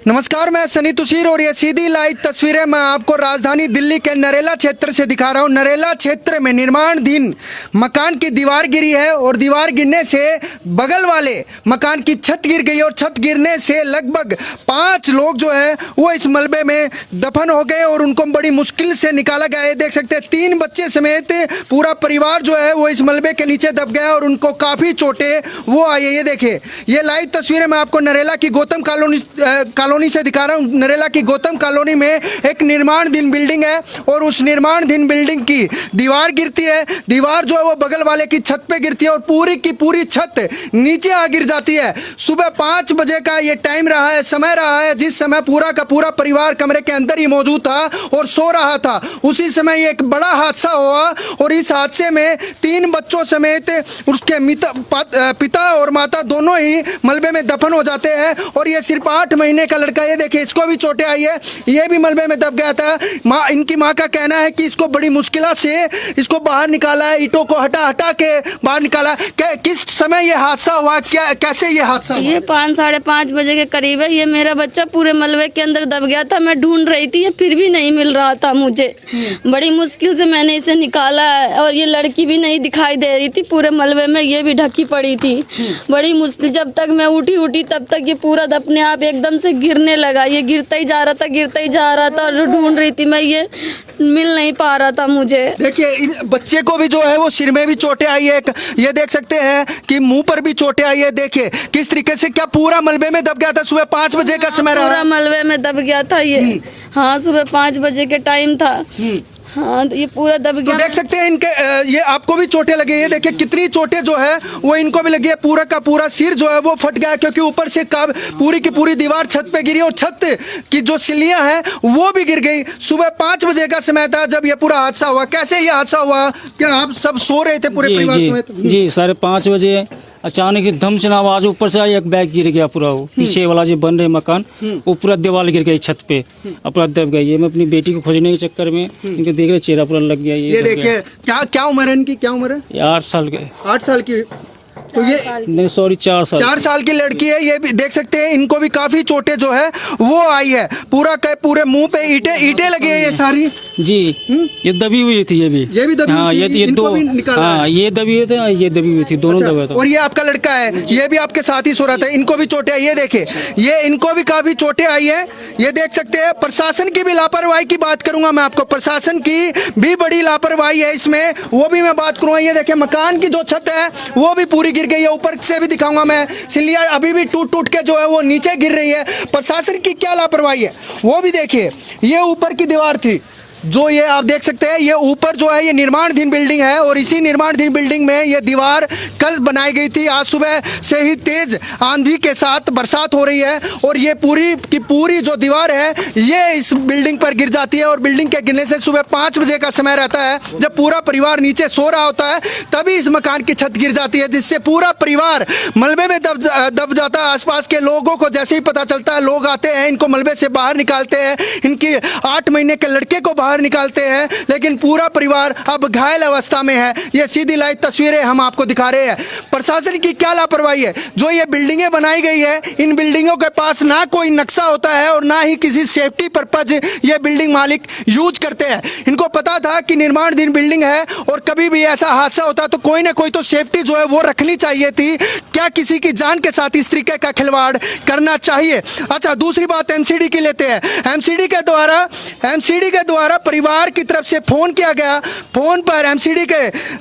नमस्कार, मैं सनी तुशीर और ये सीधी लाइव तस्वीरें मैं आपको राजधानी दिल्ली के नरेला क्षेत्र से दिखा रहा हूँ। नरेला क्षेत्र में निर्माणाधीन मकान की दीवार गिरी है और दीवार गिरने से बगल वाले मकान की छत गिर गई और छत गिरने से लगभग 5 लोग जो है वो इस मलबे में दफन हो गए और उनको बड़ी मुश्किल से निकाला गया। ये देख सकते हैं 3 बच्चे समेत पूरा परिवार जो है वो इस मलबे के नीचे दब गया और उनको काफ़ी चोटें वो आई है। ये देखिए, ये लाइव तस्वीरें मैं आपको नरेला की गौतम कॉलोनी से दिखा रहा हूँ। नरेला की गौतम कॉलोनी में एक निर्माणाधीन बिल्डिंग है और उस निर्माणाधीन बिल्डिंग की दीवार गिरती है। दीवार जो है वो बगल वाले की छत पे गिरती है और पूरी की पूरी छत नीचे आ गिर जाती है। सुबह 5 बजे का ये टाइम रहा है, समय रहा है, जिस समय पूरा का पूरा परिवार कमरे के अंदर ही मौजूद था और सो रहा था। उसी समय एक बड़ा हादसा हुआ और इस हादसे में 3 बच्चों समेत उसके पिता और माता दोनों ही मलबे में दफन हो जाते हैं। और ये सिर्फ 8 महीने का लड़का, ये देखिए इसको भी चोटें आई है, ये भी मलबे में दब गया था। इनकी माँ का कहना है कि इसको बड़ी मुश्किल से इसको बाहर निकाला है, ईंटों को हटा हटा के बाहर निकाला। किस समय ये हादसा हुआ, क्या कैसे ये हादसा हुआ? ये 5 साढ़े 5 बजे के करीब है। ये मेरा बच्चा पूरे मलबे के अंदर दब गया था। मैं ढूंढ रही थी, ये फिर भी नहीं मिल रहा था मुझे। बड़ी मुश्किल से मैंने इसे निकाला है और ये लड़की भी नहीं दिखाई दे रही थी पूरे मलबे में, ये भी ढकी पड़ी थी। बड़ी मुश्किल, जब तक मैं उठी तब तक ये पूरा अपने आप एकदम से गिरने लगा। ये गिरता ही जा रहा था और ढूंढ रही थी मैं, ये मिल नहीं पा रहा था मुझे। देखिए, इन बच्चे को भी जो है वो सिर में भी चोटें आई है, ये देख सकते हैं कि मुंह पर भी चोटें आई है। देखिए किस तरीके से, क्या पूरा मलबे में दब गया था? सुबह 5 बजे का समय रहा, पूरा मलबे में दब गया था ये। हाँ, सुबह 5 बजे के टाइम था। हाँ, तो ये पूरा दब गया। तो देख सकते हैं इनके ये आपको भी चोटें लगी है। ये देखिए कितनी चोटें जो है वो इनको भी लगी है। पूरा का पूरा सिर जो है वो फट गया क्योंकि ऊपर से पूरी की पूरी दीवार छत पे गिरी और छत की जो सिलियां हैं वो भी गिर गई। सुबह 5 बजे का समय था जब ये पूरा हादसा हुआ। कैसे ये हादसा हुआ? क्या आप सब सो रहे थे पूरे परिवार समेत? जी 5:30 बजे अचानक ही धम से आवाज ऊपर से आई, एक बैग गिर गया पूरा। वो पीछे वाला जो बन रहे मकान वो पूरा दीवार गिर गई छत पे और पूरा दब गई। ये मैं अपनी बेटी को खोजने के चक्कर में इनको देख रहे, चेहरा पूरा लग गया। ये देखिए क्या उम्र है इनकी? क्या उम्र है? 8 साल के। 8 साल की? तो ये नहीं सॉरी 4 साल की लड़की है। ये भी देख सकते हैं इनको भी काफी चोटें जो है वो आई है। पूरे मुंह पे ईंटें लगी है ये सारी। जी ये दबी हुई थी, ये भी दबी हाँ, हुई थी। ये इनको दो भी निकाला हाँ, ये दबी हुई थी, ये दबी हुई थी, दोनों दबे थे। और ये आपका लड़का है, ये भी आपके साथ ही सो रहा था, इनको भी चोटें आई। ये देखिए, ये इनको भी काफी चोटें आई है। ये देख सकते हैं प्रशासन की भी लापरवाही की बात करूंगा मैं आपको। प्रशासन की भी बड़ी लापरवाही है इसमें, वो भी मैं बात करूंगा। ये देखिए मकान की जो छत है वो भी पूरी गिर गई है। ऊपर से भी दिखाऊंगा मैं, सिलियां अभी भी टूट के जो है वो नीचे गिर रही है। प्रशासन की क्या लापरवाही है वो भी देखिए। ये ऊपर की दीवार थी जो ये आप देख सकते हैं, ये ऊपर जो है ये निर्माणाधीन बिल्डिंग है और इसी निर्माणाधीन बिल्डिंग में ये दीवार कल बनाई गई थी। आज सुबह से ही तेज आंधी के साथ बरसात हो रही है और ये पूरी की पूरी जो दीवार है ये इस बिल्डिंग पर गिर जाती है। और बिल्डिंग के गिरने से सुबह 5 बजे का समय रहता है जब पूरा परिवार नीचे सो रहा होता है, तभी इस मकान की छत गिर जाती है जिससे पूरा परिवार मलबे में दब जाता है। आसपास के लोगों को जैसे ही पता चलता है, लोग आते हैं, इनको मलबे से बाहर निकालते हैं, इनकी 8 महीने के लड़के को बाहर निकालते हैं, लेकिन पूरा परिवार अब घायल अवस्था में है। ये सीधी लाइव तस्वीरें हम आपको दिखा रहे हैं। प्रशासन की क्या लापरवाही है? जो ये बिल्डिंगें बनाई गई है, इन बिल्डिंगों के पास ना कोई नक्शा होता है और ना ही किसी सेफ्टी पर्पज ये बिल्डिंग मालिक यूज करते हैं। इनको पता था कि निर्माणाधीन बिल्डिंग है और कभी भी ऐसा हादसा होता तो कोई ना कोई तो सेफ्टी जो है वो रखनी चाहिए थी। क्या किसी की जान के साथ इस तरीके का खिलवाड़ करना चाहिए? अच्छा, दूसरी बात एमसीडी की लेते हैं। एमसीडी के द्वारा परिवार की तरफ से फोन किया गया। फोन पर एमसीडी के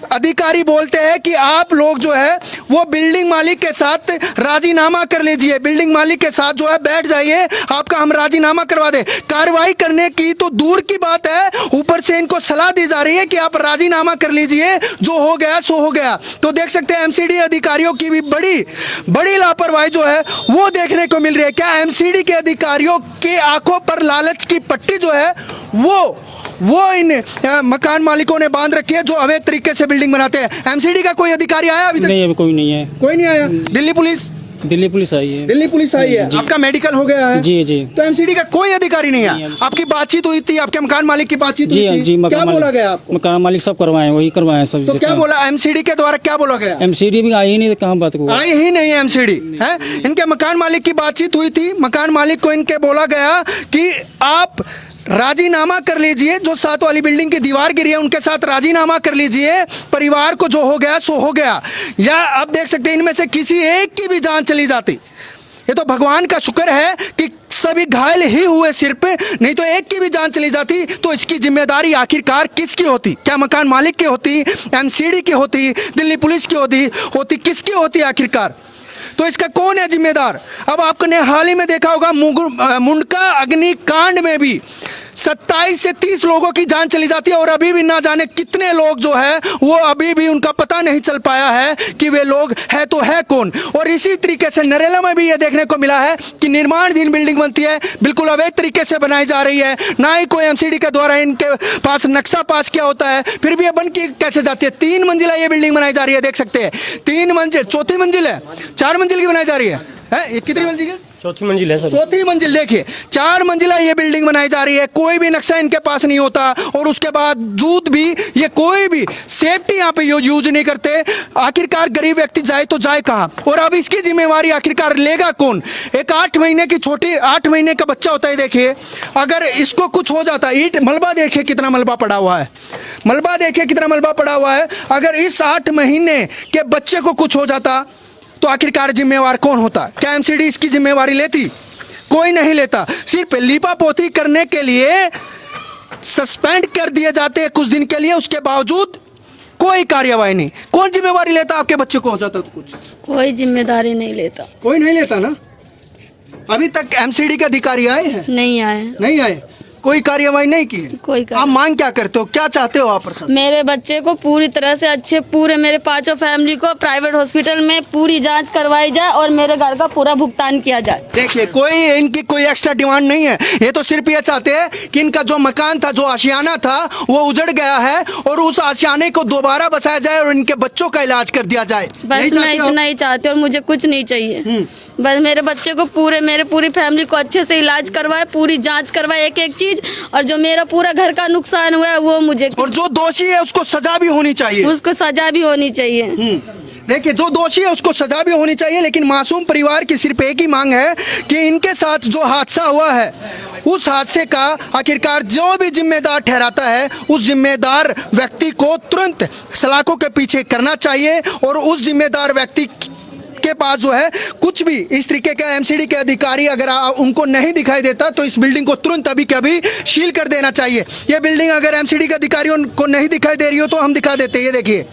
अधिकारी बोलते हैं कि आप लोग जो है वो बिल्डिंग मालिक के साथ राजीनामा कर लीजिए, बिल्डिंग मालिक के साथ जो है बैठ जाइए, आपका हम राजीनामा करवा दें। कार्रवाई करने की तो दूर की बात है, ऊपर से इनको सलाह दी जा रही है कि आप राजीनामा कर लीजिए, जो हो गया सो हो गया। तो देख सकते हैं एमसीडी अधिकारियों की भी बड़ी लापरवाही जो है वो देखने को मिल रही है। क्या एमसीडी के अधिकारियों की आंखों पर लालच की पट्टी जो है वो इन मकान मालिकों ने बांध रखी है जो अवैध तरीके से बिल्डिंग बनाते हैं? एमसीडी का कोई अधिकारी आया अभी तक? नहीं, अभी कोई नहीं है। कोई नहीं आया? दिल्ली पुलिस? दिल्ली पुलिस आई है। दिल्ली पुलिस आई है, आपका मेडिकल हो गया है? जी जी तो एमसीडी का कोई अधिकारी नहीं है? आपकी बातचीत हुई थी, आपके मकान मालिक की बातचीत जी हुई थी? जी क्या बोला गया आपको? मकान मालिक सब करवाए, वही करवाए सब। तो क्या बोला एमसीडी के द्वारा, क्या बोला गया? एमसीडी भी आई ही नहीं, तो कहाँ बात को आई ही नहीं एमसीडी है। इनके मकान मालिक की बातचीत हुई थी, मकान मालिक को इनके बोला गया कि आप राजीनामा कर लीजिए, जो 7 वाली बिल्डिंग की दीवार गिरी है उनके साथ राजीनामा कर लीजिए, परिवार को जो हो गया सो हो गया। या आप देख सकते हैं इनमें से किसी एक की भी जान चली जाती, ये तो भगवान का शुक्र है कि सभी घायल ही हुए सिर पे, नहीं तो एक की भी जान चली जाती तो इसकी जिम्मेदारी आखिरकार किसकी होती? क्या मकान मालिक की होती, एमसीडी की होती, दिल्ली पुलिस की होती किसकी होती आखिरकार? तो इसका कौन है जिम्मेदार? अब आपने हाल ही में देखा होगा मुंडका अग्निकांड में भी 27 से 30 लोगों की जान चली जाती है और अभी भी ना जाने कितने लोग जो है वो अभी भी उनका पता नहीं चल पाया है कि वे लोग है तो है कौन। और इसी तरीके से नरेला में भी ये देखने को मिला है कि निर्माणाधीन बिल्डिंग बनती है, बिल्कुल अवैध तरीके से बनाई जा रही है, ना ही कोई एमसीडी के द्वारा इनके पास नक्शा पास किया होता है, फिर भी ये बन के कैसे जाती है? 3 मंजिला ये बिल्डिंग बनाई जा रही है, देख सकते हैं 3 मंजिल, चौथी मंजिल है, 4 मंजिल की बनाई जा रही है, ये कितनी मंजिल है? चौथी मंजिल है सर। चौथी मंजिल। देखिए 4 मंजिला ये बिल्डिंग बनाई जा रही है, कोई भी नक्शा इनके पास नहीं होता और उसके बावजूद भी ये कोई भी सेफ्टी यहाँ पे यूज नहीं करते। आखिरकार गरीब व्यक्ति जाए तो जाए कहाँ? और अब इसकी जिम्मेवारी आखिरकार लेगा कौन? एक 8 महीने की छोटी 8 महीने का बच्चा होता है, देखिए अगर इसको कुछ हो जाता, ईंट मलबा देखिए कितना मलबा पड़ा हुआ है, मलबा देखिए कितना मलबा पड़ा हुआ है, अगर इस 8 महीने के बच्चे को कुछ हो जाता तो आखिरकार जिम्मेवार कौन होता? क्या एमसीडी इसकी जिम्मेवारी लेती? कोई नहीं लेता। सिर्फ लीपापोती करने के लिए सस्पेंड कर दिए जाते हैं कुछ दिन के लिए, उसके बावजूद कोई कार्यवाही नहीं। कौन जिम्मेवारी लेता? आपके बच्चे को हो जाता तो कुछ? कोई जिम्मेदारी नहीं लेता। कोई नहीं लेता ना। अभी तक एमसीडी के अधिकारी आए हैं? नहीं आए। नहीं आए, कोई कार्यवाही नहीं की है। कोई आप मांग क्या करते हो, क्या चाहते हो आप प्रशासन? मेरे बच्चे को पूरी तरह से अच्छे, पूरे मेरे 5 फैमिली को प्राइवेट हॉस्पिटल में पूरी जांच करवाई जाए और मेरे घर का पूरा भुगतान किया जाए। देखिए कोई इनकी कोई एक्स्ट्रा डिमांड नहीं है, ये तो सिर्फ ये चाहते हैं कि इनका जो मकान था, जो आशियाना था वो उजड़ गया है और उस आशियाने को दोबारा बसाया जाए और इनके बच्चों का इलाज कर दिया जाए। बस मैं इतना ही चाहती हूँ और मुझे कुछ नहीं चाहिए। बस मेरे बच्चे को मेरे पूरी फैमिली को अच्छे से इलाज करवाए, पूरी जांच करवाए एक एक चीज, और जो मेरा पूरा घर का नुकसान हुआ है वो मुझे, और जो दोषी है उसको सजा भी होनी चाहिए, उसको सजा भी होनी चाहिए। देखिए जो दोषी है उसको सजा भी होनी चाहिए, लेकिन मासूम परिवार की सिर्फ एक ही मांग है कि इनके साथ जो हादसा हुआ है उस हादसे का आखिरकार जो भी जिम्मेदार ठहराता है उस जिम्मेदार व्यक्ति को तुरंत सलाखों के पीछे करना चाहिए और उस जिम्मेदार व्यक्ति के पास जो है कुछ भी इस तरीके का एमसीडी के अधिकारी अगर उनको नहीं दिखाई देता तो इस बिल्डिंग को तुरंत अभी के अभी सील कर देना चाहिए। ये बिल्डिंग अगर एमसीडी के अधिकारियों को नहीं दिखाई दे रही हो तो हम दिखा देते हैं, ये देखिए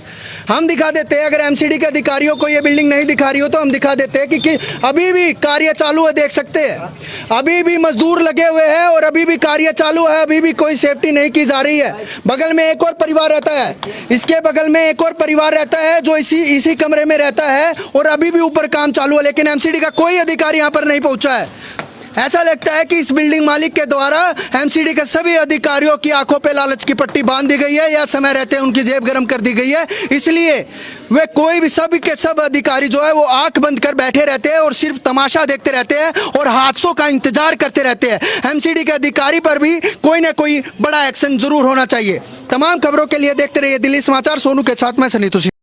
हम दिखा देते हैं। अगर एमसीडी के अधिकारियों को ये बिल्डिंग नहीं दिखा रही हो तो हम दिखा देते हैं कि अभी भी कार्य चालू है, देख सकते हैं अभी भी मजदूर लगे हुए हैं और अभी भी कार्य चालू है, अभी भी कोई सेफ्टी नहीं की जा रही है। बगल में एक और परिवार रहता है, इसके बगल में एक और परिवार रहता है जो इसी कमरे में रहता है और अभी भी ऊपर काम चालू है, लेकिन एमसीडी का कोई अधिकारी यहाँ पर नहीं पहुंचा है। ऐसा लगता है कि इस बिल्डिंग मालिक के द्वारा एमसीडी के सभी अधिकारियों की आंखों पे लालच की पट्टी बांध दी गई है या समय रहते उनकी जेब गर्म कर दी गई है, इसलिए वे कोई भी सभी के सब अधिकारी जो है वो आंख बंद कर बैठे रहते हैं और सिर्फ तमाशा देखते रहते हैं और हादसों का इंतजार करते रहते हैं। एमसीडी के अधिकारी पर भी कोई ना कोई बड़ा एक्शन जरूर होना चाहिए। तमाम खबरों के लिए देखते रहिए दिल्ली समाचार। सोनू के साथ मैं सनीतु सिंह।